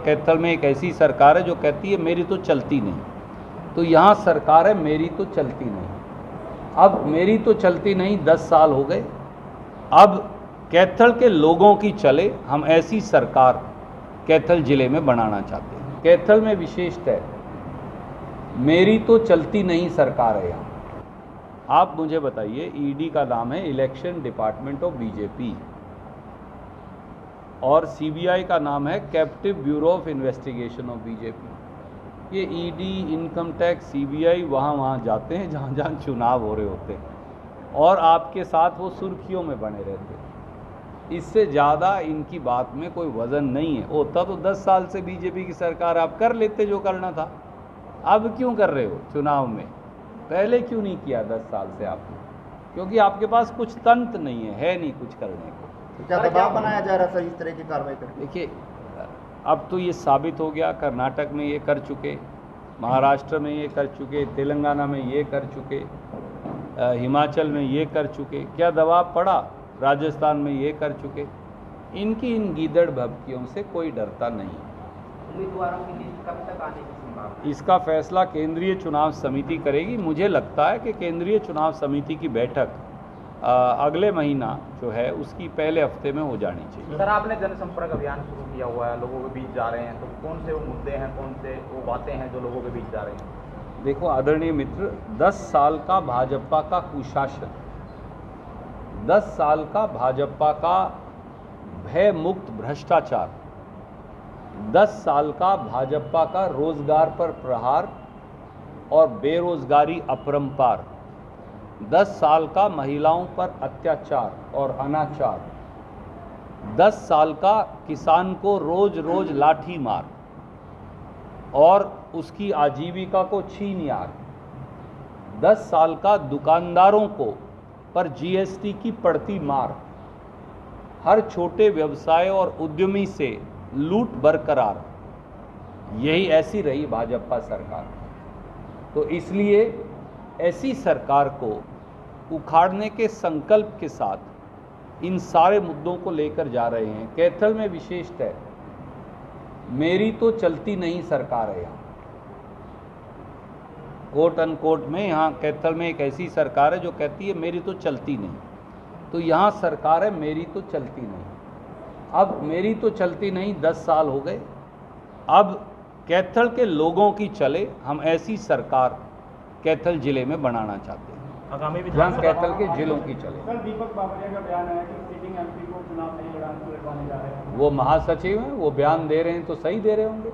कैथल में एक ऐसी सरकार है जो कहती है मेरी तो चलती नहीं, तो यहाँ सरकार है मेरी तो चलती नहीं। अब मेरी तो चलती नहीं 10 साल हो गए, अब कैथल के लोगों की चले, हम ऐसी सरकार कैथल ज़िले में बनाना चाहते हैं। कैथल में विशेषता है, मेरी तो चलती नहीं सरकार है यहाँ। आप मुझे बताइए, ईडी का नाम है इलेक्शन डिपार्टमेंट ऑफ बीजेपी और सीबीआई का नाम है captive bureau of investigation of BJP. ये ईडी, इनकम टैक्स, सीबीआई वहाँ जाते हैं जहाँ जहाँ चुनाव हो रहे होते हैं और आपके साथ वो सुर्खियों में बने रहते हैं। इससे ज़्यादा इनकी बात में कोई वज़न नहीं है। होता तो 10 साल से बीजेपी की सरकार, आप कर लेते जो करना था। अब क्यों कर रहे हो चुनाव में? पहले क्यों नहीं किया 10 साल से आपने? क्योंकि आपके पास कुछ तंत्र नहीं है नहीं कुछ करने को। तो क्या दबाव बनाया जा रहा था इस तरह की कार्रवाई करके? देखिए, अब तो ये साबित हो गया, कर्नाटक में ये कर चुके, महाराष्ट्र में ये कर चुके, तेलंगाना में ये कर चुके, हिमाचल में ये कर चुके। क्या दबाव पड़ा? राजस्थान में ये कर चुके। इनकी इन गीदड़ भभकियों से कोई डरता नहीं। उम्मीदवारों की लिस्ट कब तक आने की संभावना? इसका फैसला केंद्रीय चुनाव समिति करेगी। मुझे लगता है कि केंद्रीय चुनाव समिति की बैठक अगले महीना जो है उसकी पहले हफ्ते में हो जानी चाहिए। सर, आपने जनसंपर्क अभियान शुरू किया हुआ है, लोगों के बीच जा रहे हैं, तो कौन से वो मुद्दे हैं, कौन से वो बातें हैं जो लोगों के बीच जा रही हैं? देखो आदरणीय मित्र, 10 साल का भाजपा का कुशासन, 10 साल का भाजपा का भय मुक्त भ्रष्टाचार, 10 साल का भाजपा का रोजगार पर प्रहार और बेरोजगारी अपरंपार, 10 साल का महिलाओं पर अत्याचार और अनाचार, 10 साल का किसान को रोज रोज लाठी मार और उसकी आजीविका को छीन यार, 10 साल का दुकानदारों को पर जीएसटी की पड़ती मार, हर छोटे व्यवसाय और उद्यमी से लूट बरकरार, यही ऐसी रही भाजपा सरकार। तो इसलिए ऐसी सरकार को उखाड़ने के संकल्प के साथ इन सारे मुद्दों को लेकर जा रहे हैं। कैथल में विशेषता है, मेरी तो चलती नहीं सरकार है यहाँ। कोट अनकोट में यहाँ कैथल में एक ऐसी सरकार है जो कहती है मेरी तो चलती नहीं, तो यहाँ सरकार है मेरी तो चलती नहीं। अब मेरी तो चलती नहीं 10 साल हो गए, अब कैथल के लोगों की चले, हम ऐसी सरकार कैथल जिले में बनाना चाहते हैं। आगामी जहाँ कैथल के जिलों की चले। सर, दीपक बाबरिया का बयान है कि सिटिंग एमपी को चुनाव नहीं लड़वाने जा रहे हैं। वो महासचिव हैं, वो बयान दे रहे हैं तो सही दे रहे होंगे।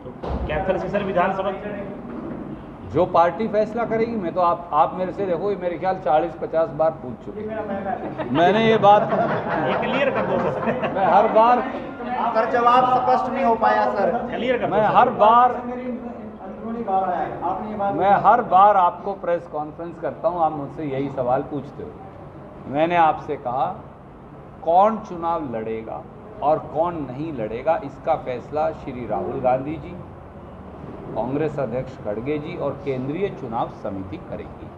तो कैथल से सर विधानसभा जो पार्टी फैसला करेगी। मैं तो आप मेरे से देखो, ये मेरे ख्याल 40-50 बार पूछ चुके हैं। मैंने ये बात क्लियर कर दो सर। मैं हर बार सर, जवाब स्पष्ट नहीं हो पाया सर। क्लियर कर दो। मैं हर बार आपको प्रेस कॉन्फ्रेंस करता हूँ, आप मुझसे यही सवाल पूछते हो। मैंने आपसे कहा कौन चुनाव लड़ेगा और कौन नहीं लड़ेगा, इसका फैसला श्री राहुल गांधी जी, कांग्रेस अध्यक्ष खड़गे जी और केंद्रीय चुनाव समिति करेगी।